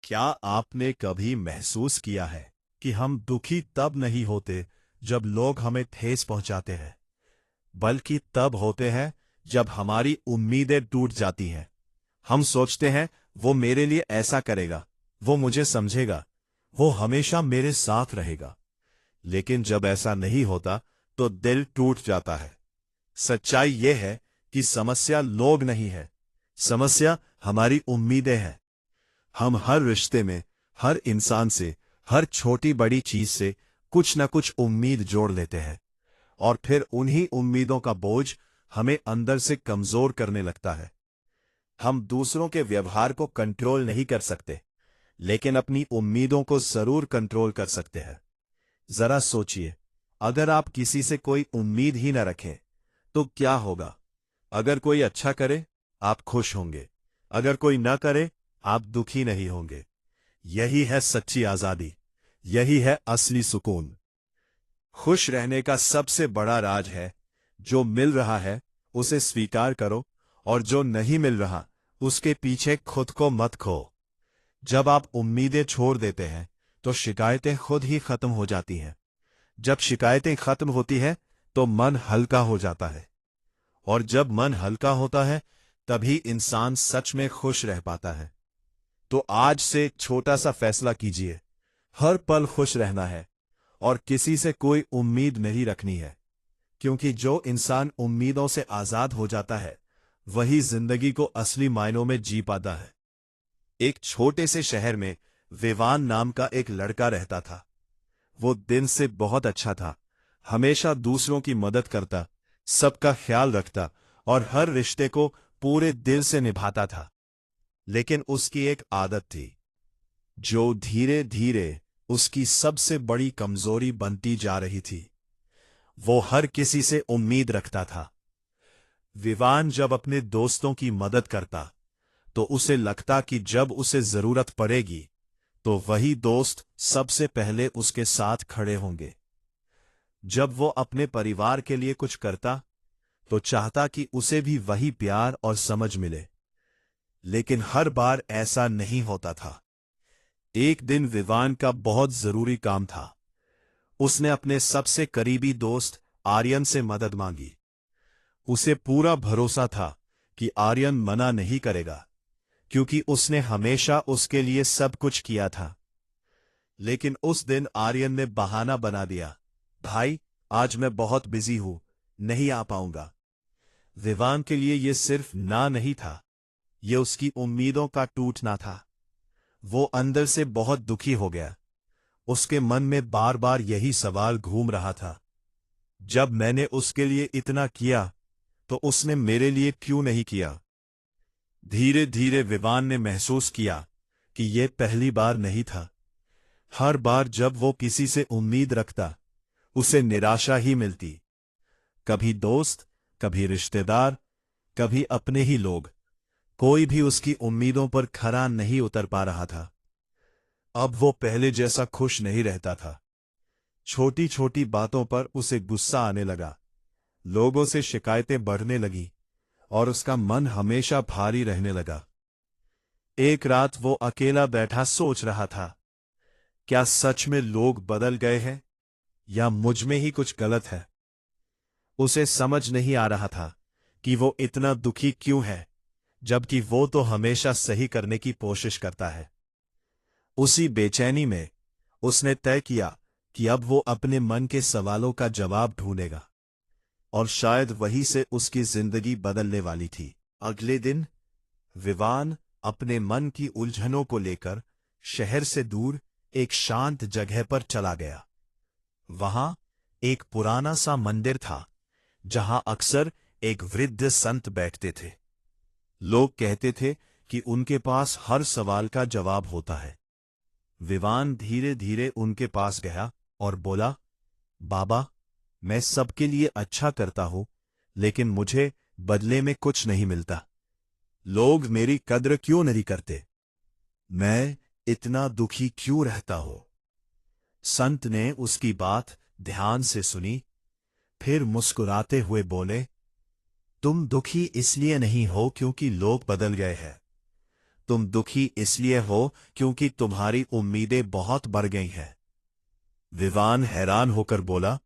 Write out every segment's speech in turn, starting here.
क्या आपने कभी महसूस किया है कि हम दुखी तब नहीं होते जब लोग हमें ठेस पहुंचाते हैं, बल्कि तब होते हैं जब हमारी उम्मीदें टूट जाती हैं। हम सोचते हैं वो मेरे लिए ऐसा करेगा, वो मुझे समझेगा, वो हमेशा मेरे साथ रहेगा। लेकिन जब ऐसा नहीं होता तो दिल टूट जाता है। सच्चाई ये है कि समस्या लोग नहीं है, समस्या हमारी उम्मीदें हैं। हम हर रिश्ते में, हर इंसान से, हर छोटी बड़ी चीज से कुछ न कुछ उम्मीद जोड़ लेते हैं, और फिर उन्हीं उम्मीदों का बोझ हमें अंदर से कमजोर करने लगता है। हम दूसरों के व्यवहार को कंट्रोल नहीं कर सकते, लेकिन अपनी उम्मीदों को जरूर कंट्रोल कर सकते हैं। जरा सोचिए, अगर आप किसी से कोई उम्मीद ही न रखें तो क्या होगा? अगर कोई अच्छा करे, आप खुश होंगे। अगर कोई न करे, आप दुखी नहीं होंगे। यही है सच्ची आजादी, यही है असली सुकून। खुश रहने का सबसे बड़ा राज है, जो मिल रहा है उसे स्वीकार करो, और जो नहीं मिल रहा उसके पीछे खुद को मत खो। जब आप उम्मीदें छोड़ देते हैं तो शिकायतें खुद ही खत्म हो जाती हैं। जब शिकायतें खत्म होती हैं तो मन हल्का हो जाता है, और जब मन हल्का होता है तभी इंसान सच में खुश रह पाता है। तो आज से एक छोटा सा फैसला कीजिए, हर पल खुश रहना है और किसी से कोई उम्मीद नहीं रखनी है, क्योंकि जो इंसान उम्मीदों से आजाद हो जाता है वही जिंदगी को असली मायनों में जी पाता है। एक छोटे से शहर में विवान नाम का एक लड़का रहता था। वो दिन से बहुत अच्छा था, हमेशा दूसरों की मदद करता, सबका ख्याल रखता और हर रिश्ते को पूरे दिल से निभाता था। लेकिन उसकी एक आदत थी, जो धीरे धीरे उसकी सबसे बड़ी कमजोरी बनती जा रही थी। वो हर किसी से उम्मीद रखता था। विवान जब अपने दोस्तों की मदद करता तो उसे लगता कि जब उसे जरूरत पड़ेगी तो वही दोस्त सबसे पहले उसके साथ खड़े होंगे। जब वो अपने परिवार के लिए कुछ करता तो चाहता कि उसे भी वही प्यार और समझ मिले। लेकिन हर बार ऐसा नहीं होता था। एक दिन विवान का बहुत जरूरी काम था। उसने अपने सबसे करीबी दोस्त आर्यन से मदद मांगी। उसे पूरा भरोसा था कि आर्यन मना नहीं करेगा, क्योंकि उसने हमेशा उसके लिए सब कुछ किया था। लेकिन उस दिन आर्यन ने बहाना बना दिया, भाई आज मैं बहुत बिजी हूं, नहीं आ पाऊंगा। विवान के लिए यह सिर्फ ना नहीं था, यह उसकी उम्मीदों का टूटना था। वो अंदर से बहुत दुखी हो गया। उसके मन में बार बार यही सवाल घूम रहा था, जब मैंने उसके लिए इतना किया तो उसने मेरे लिए क्यों नहीं किया? धीरे धीरे विवान ने महसूस किया कि यह पहली बार नहीं था। हर बार जब वो किसी से उम्मीद रखता, उसे निराशा ही मिलती। कभी दोस्त, कभी रिश्तेदार, कभी अपने ही लोग, कोई भी उसकी उम्मीदों पर खरा नहीं उतर पा रहा था। अब वो पहले जैसा खुश नहीं रहता था। छोटी छोटी बातों पर उसे गुस्सा आने लगा, लोगों से शिकायतें बढ़ने लगी, और उसका मन हमेशा भारी रहने लगा। एक रात वो अकेला बैठा सोच रहा था, क्या सच में लोग बदल गए हैं या मुझ में ही कुछ गलत है? उसे समझ नहीं आ रहा था कि वो इतना दुखी क्यों है, जबकि वो तो हमेशा सही करने की कोशिश करता है। उसी बेचैनी में उसने तय किया कि अब वो अपने मन के सवालों का जवाब ढूंढेगा, और शायद वही से उसकी जिंदगी बदलने वाली थी। अगले दिन विवान अपने मन की उलझनों को लेकर शहर से दूर एक शांत जगह पर चला गया। वहां एक पुराना सा मंदिर था, जहां अक्सर एक वृद्ध संत बैठते थे। लोग कहते थे कि उनके पास हर सवाल का जवाब होता है। विवान धीरे धीरे उनके पास गया और बोला, बाबा, मैं सबके लिए अच्छा करता हूं, लेकिन मुझे बदले में कुछ नहीं मिलता। लोग मेरी कद्र क्यों नहीं करते? मैं इतना दुखी क्यों रहता हूं? संत ने उसकी बात ध्यान से सुनी, फिर मुस्कुराते हुए बोले, तुम दुखी इसलिए नहीं हो क्योंकि लोग बदल गए हैं। तुम दुखी इसलिए हो क्योंकि तुम्हारी उम्मीदें बहुत बढ़ गई हैं। विवान हैरान होकर बोला,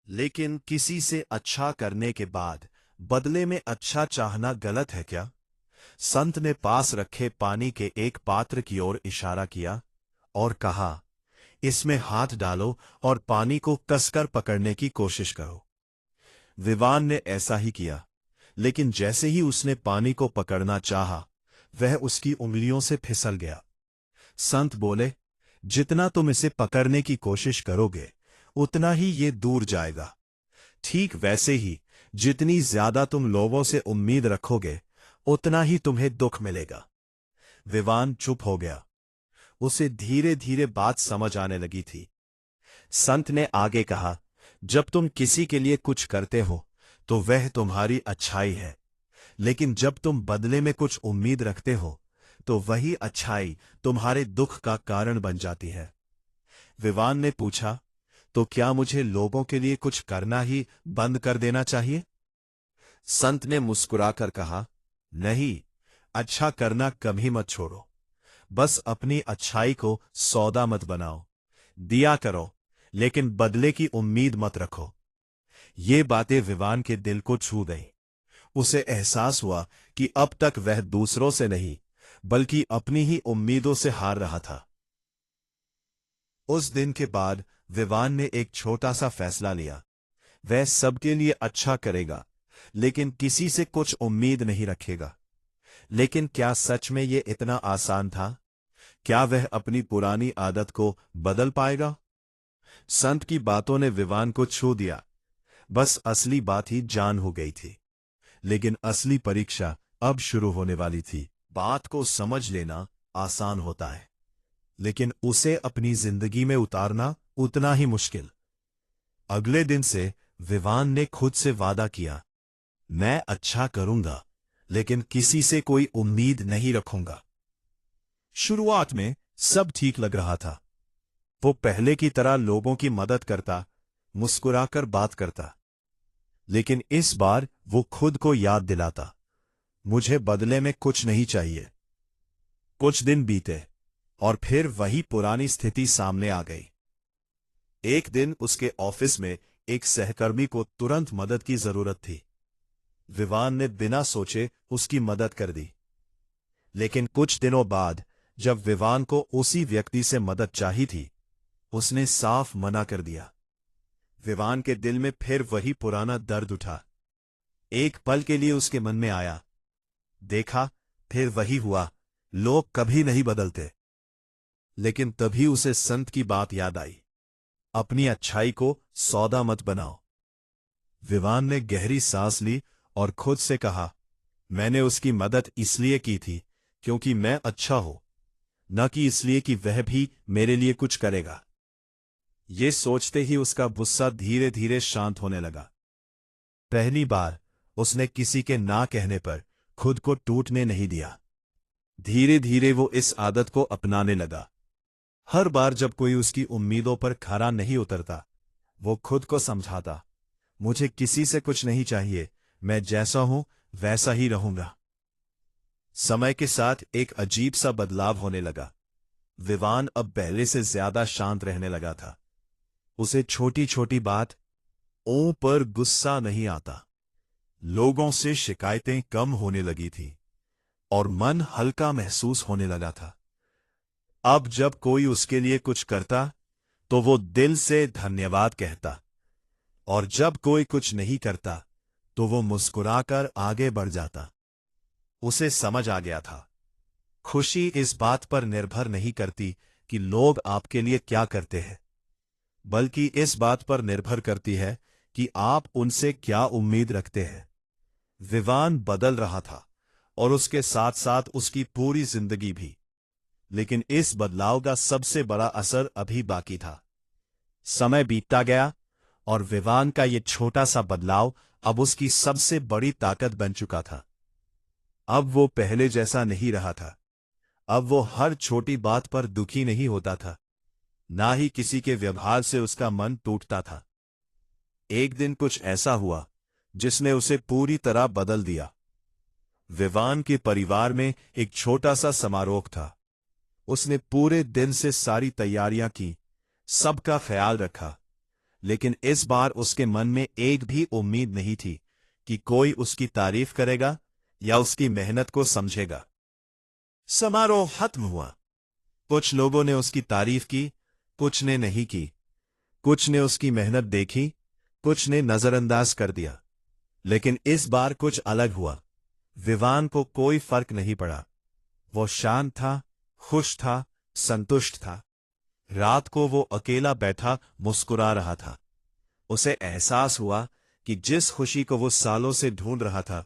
लेकिन किसी से अच्छा करने के बाद बदले में अच्छा चाहना गलत है क्या? संत ने पास रखे पानी के एक पात्र की ओर इशारा किया और कहा, इसमें हाथ डालो और पानी को कसकर पकड़ने की कोशिश करो। विवान ने ऐसा ही किया, लेकिन जैसे ही उसने पानी को पकड़ना चाहा, वह उसकी उंगलियों से फिसल गया। संत बोले, जितना तुम इसे पकड़ने की कोशिश करोगे, उतना ही ये दूर जाएगा। ठीक वैसे ही जितनी ज्यादा तुम लोगों से उम्मीद रखोगे, उतना ही तुम्हें दुख मिलेगा। विवान चुप हो गया। उसे धीरे धीरे बात समझ आने लगी थी। संत ने आगे कहा, जब तुम किसी के लिए कुछ करते हो तो वह तुम्हारी अच्छाई है, लेकिन जब तुम बदले में कुछ उम्मीद रखते हो तो वही अच्छाई तुम्हारे दुख का कारण बन जाती है। विवान ने पूछा, तो क्या मुझे लोगों के लिए कुछ करना ही बंद कर देना चाहिए? संत ने मुस्कुराकर कहा, नहीं, अच्छा करना कभी मत छोड़ो। बस अपनी अच्छाई को सौदा मत बनाओ। दिया करो, लेकिन बदले की उम्मीद मत रखो। ये बातें विवान के दिल को छू गईं। उसे एहसास हुआ कि अब तक वह दूसरों से नहीं, बल्कि अपनी ही उम्मीदों से हार रहा था। उस दिन के बाद विवान ने एक छोटा सा फैसला लिया। वह सबके लिए अच्छा करेगा, लेकिन किसी से कुछ उम्मीद नहीं रखेगा। लेकिन क्या सच में यह इतना आसान था? क्या वह अपनी पुरानी आदत को बदल पाएगा? संत की बातों ने विवान को छू दिया। बस असली बात ही जान हो गई थी। लेकिन असली परीक्षा अब शुरू होने वाली थी। बात को समझ लेना आसान होता है, लेकिन उसे अपनी जिंदगी में उतारना उतना ही मुश्किल। अगले दिन से विवान ने खुद से वादा किया, मैं अच्छा करूंगा, लेकिन किसी से कोई उम्मीद नहीं रखूंगा। शुरुआत में सब ठीक लग रहा था। वो पहले की तरह लोगों की मदद करता, मुस्कुराकर बात करता। लेकिन इस बार वो खुद को याद दिलाता, मुझे बदले में कुछ नहीं चाहिए। कुछ दिन बीते और फिर वही पुरानी स्थिति सामने आ गई। एक दिन उसके ऑफिस में एक सहकर्मी को तुरंत मदद की जरूरत थी। विवान ने बिना सोचे उसकी मदद कर दी। लेकिन कुछ दिनों बाद जब विवान को उसी व्यक्ति से मदद चाहिए थी, उसने साफ मना कर दिया। विवान के दिल में फिर वही पुराना दर्द उठा। एक पल के लिए उसके मन में आया, देखा, फिर वही हुआ, लोग कभी नहीं बदलते। लेकिन तभी उसे संत की बात याद आई, अपनी अच्छाई को सौदा मत बनाओ। विवान ने गहरी सांस ली और खुद से कहा, मैंने उसकी मदद इसलिए की थी क्योंकि मैं अच्छा हूं, न कि इसलिए कि वह भी मेरे लिए कुछ करेगा। ये सोचते ही उसका गुस्सा धीरे धीरे शांत होने लगा। पहली बार उसने किसी के ना कहने पर खुद को टूटने नहीं दिया। धीरे धीरे वो इस आदत को अपनाने लगा। हर बार जब कोई उसकी उम्मीदों पर खरा नहीं उतरता, वो खुद को समझाता, मुझे किसी से कुछ नहीं चाहिए, मैं जैसा हूं वैसा ही रहूंगा। समय के साथ एक अजीब सा बदलाव होने लगा। विवान अब पहले से ज्यादा शांत रहने लगा था। उसे छोटी छोटी बात ओं पर गुस्सा नहीं आता। लोगों से शिकायतें कम होने लगी थी और मन हल्का महसूस होने लगा था। अब जब कोई उसके लिए कुछ करता तो वो दिल से धन्यवाद कहता, और जब कोई कुछ नहीं करता तो वो मुस्कुराकर आगे बढ़ जाता। उसे समझ आ गया था, खुशी इस बात पर निर्भर नहीं करती कि लोग आपके लिए क्या करते हैं, बल्कि इस बात पर निर्भर करती है कि आप उनसे क्या उम्मीद रखते हैं। विवान बदल रहा था और उसके साथ साथ उसकी पूरी जिंदगी भी। लेकिन इस बदलाव का सबसे बड़ा असर अभी बाकी था। समय बीतता गया और विवान का ये छोटा सा बदलाव अब उसकी सबसे बड़ी ताकत बन चुका था। अब वो पहले जैसा नहीं रहा था। अब वो हर छोटी बात पर दुखी नहीं होता था, ना ही किसी के व्यवहार से उसका मन टूटता था। एक दिन कुछ ऐसा हुआ जिसने उसे पूरी तरह बदल दिया। विवान के परिवार में एक छोटा सा समारोह था। उसने पूरे दिन से सारी तैयारियां की, सबका ख्याल रखा, लेकिन इस बार उसके मन में एक भी उम्मीद नहीं थी कि कोई उसकी तारीफ करेगा या उसकी मेहनत को समझेगा। समारोह खत्म हुआ। कुछ लोगों ने उसकी तारीफ की, कुछ ने नहीं की। कुछ ने उसकी मेहनत देखी, कुछ ने नजरअंदाज कर दिया। लेकिन इस बार कुछ अलग हुआ। विवान को कोई फर्क नहीं पड़ा। वो शांत था, खुश था, संतुष्ट था। रात को वो अकेला बैठा मुस्कुरा रहा था। उसे एहसास हुआ कि जिस खुशी को वो सालों से ढूंढ रहा था,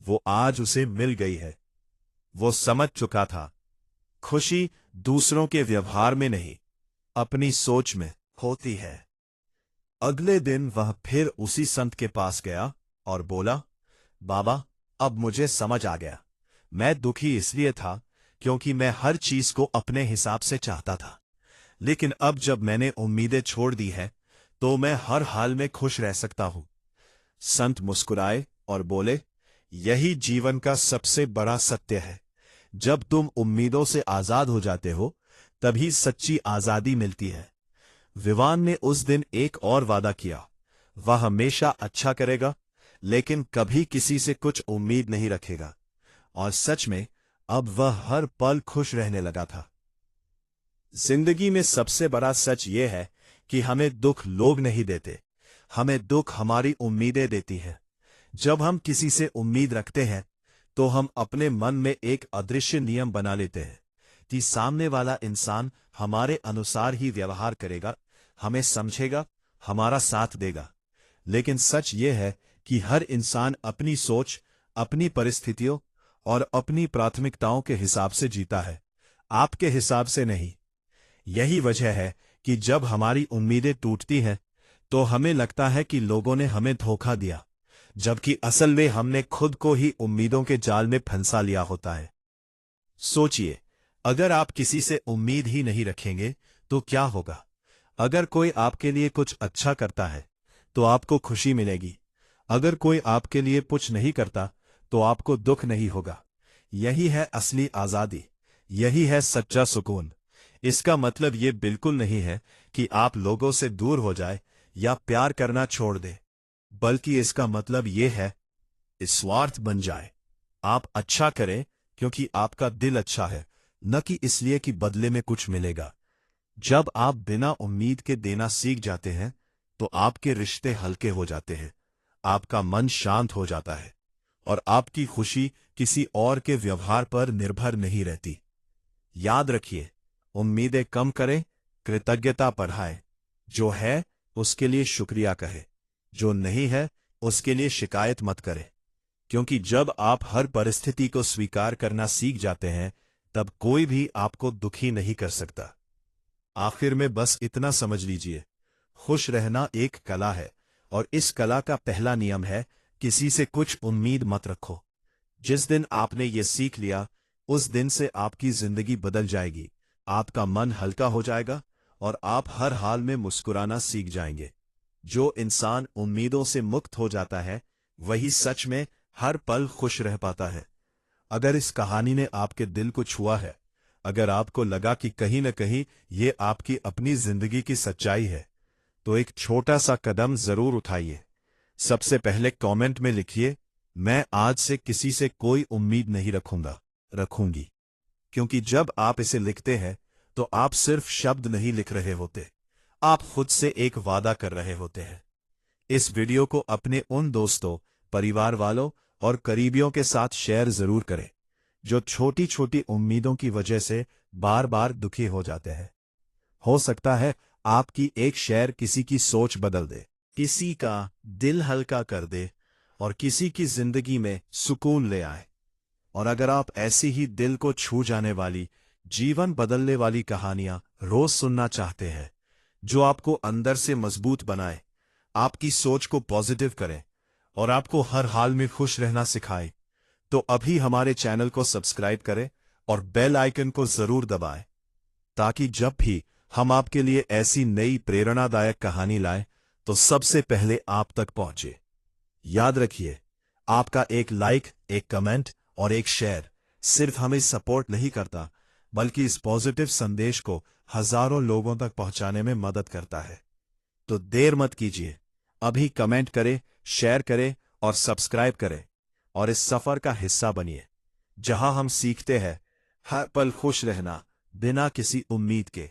वो आज उसे मिल गई है। वो समझ चुका था, खुशी दूसरों के व्यवहार में नहीं, अपनी सोच में होती है। अगले दिन वह फिर उसी संत के पास गया और बोला, बाबा, अब मुझे समझ आ गया। मैं दुखी इसलिए था क्योंकि मैं हर चीज को अपने हिसाब से चाहता था, लेकिन अब जब मैंने उम्मीदें छोड़ दी है तो मैं हर हाल में खुश रह सकता हूं। संत मुस्कुराए और बोले, यही जीवन का सबसे बड़ा सत्य है। जब तुम उम्मीदों से आजाद हो जाते हो, तभी सच्ची आजादी मिलती है। विवान ने उस दिन एक और वादा किया, वह हमेशा अच्छा करेगा, लेकिन कभी किसी से कुछ उम्मीद नहीं रखेगा। और सच में अब वह हर पल खुश रहने लगा था। जिंदगी में सबसे बड़ा सच यह है कि हमें दुख लोग नहीं देते, हमें दुख हमारी उम्मीदें देती हैं। जब हम किसी से उम्मीद रखते हैं तो हम अपने मन में एक अदृश्य नियम बना लेते हैं कि सामने वाला इंसान हमारे अनुसार ही व्यवहार करेगा, हमें समझेगा, हमारा साथ देगा। लेकिन सच यह है कि हर इंसान अपनी सोच, अपनी परिस्थितियों और अपनी प्राथमिकताओं के हिसाब से जीता है, आपके हिसाब से नहीं। यही वजह है कि जब हमारी उम्मीदें टूटती हैं तो हमें लगता है कि लोगों ने हमें धोखा दिया, जबकि असल में हमने खुद को ही उम्मीदों के जाल में फंसा लिया होता है। सोचिए, अगर आप किसी से उम्मीद ही नहीं रखेंगे तो क्या होगा? अगर कोई आपके लिए कुछ अच्छा करता है तो आपको खुशी मिलेगी, अगर कोई आपके लिए कुछ नहीं करता तो आपको दुख नहीं होगा। यही है असली आजादी, यही है सच्चा सुकून। इसका मतलब ये बिल्कुल नहीं है कि आप लोगों से दूर हो जाए या प्यार करना छोड़ दें, बल्कि इसका मतलब ये है स्वार्थ बन जाए। आप अच्छा करें क्योंकि आपका दिल अच्छा है, न कि इसलिए कि बदले में कुछ मिलेगा। जब आप बिना उम्मीद के देना सीख जाते हैं तो आपके रिश्ते हल्के हो जाते हैं, आपका मन शांत हो जाता है और आपकी खुशी किसी और के व्यवहार पर निर्भर नहीं रहती। याद रखिए, उम्मीदें कम करें, कृतज्ञता बढ़ाएं। जो है उसके लिए शुक्रिया कहें, जो नहीं है उसके लिए शिकायत मत करें। क्योंकि जब आप हर परिस्थिति को स्वीकार करना सीख जाते हैं, तब कोई भी आपको दुखी नहीं कर सकता। आखिर में बस इतना समझ लीजिए, खुश रहना एक कला है और इस कला का पहला नियम है, किसी से कुछ उम्मीद मत रखो। जिस दिन आपने ये सीख लिया, उस दिन से आपकी जिंदगी बदल जाएगी, आपका मन हल्का हो जाएगा और आप हर हाल में मुस्कुराना सीख जाएंगे। जो इंसान उम्मीदों से मुक्त हो जाता है, वही सच में हर पल खुश रह पाता है। अगर इस कहानी ने आपके दिल को छुआ है, अगर आपको लगा कि कहीं न कहीं ये आपकी अपनी जिंदगी की सच्चाई है, तो एक छोटा सा कदम जरूर उठाइए। सबसे पहले कमेंट में लिखिए, मैं आज से किसी से कोई उम्मीद नहीं रखूंगी। क्योंकि जब आप इसे लिखते हैं तो आप सिर्फ शब्द नहीं लिख रहे होते, आप खुद से एक वादा कर रहे होते हैं। इस वीडियो को अपने उन दोस्तों, परिवार वालों और करीबियों के साथ शेयर जरूर करें जो छोटी छोटी उम्मीदों की वजह से बार बार दुखी हो जाते हैं। हो सकता है आपकी एक शेयर किसी की सोच बदल दे, किसी का दिल हल्का कर दे और किसी की जिंदगी में सुकून ले आए। और अगर आप ऐसी ही दिल को छू जाने वाली, जीवन बदलने वाली कहानियां रोज सुनना चाहते हैं, जो आपको अंदर से मजबूत बनाए, आपकी सोच को पॉजिटिव करें और आपको हर हाल में खुश रहना सिखाए, तो अभी हमारे चैनल को सब्सक्राइब करें और बेल आइकन को जरूर दबाएं, ताकि जब भी हम आपके लिए ऐसी नई प्रेरणादायक कहानी लाएं तो सबसे पहले आप तक पहुंचे। याद रखिए, आपका एक लाइक, एक कमेंट और एक शेयर सिर्फ हमें सपोर्ट नहीं करता, बल्कि इस पॉजिटिव संदेश को हजारों लोगों तक पहुंचाने में मदद करता है। तो देर मत कीजिए, अभी कमेंट करें, शेयर करें और सब्सक्राइब करें, और इस सफर का हिस्सा बनिए जहां हम सीखते हैं हर पल खुश रहना बिना किसी उम्मीद के।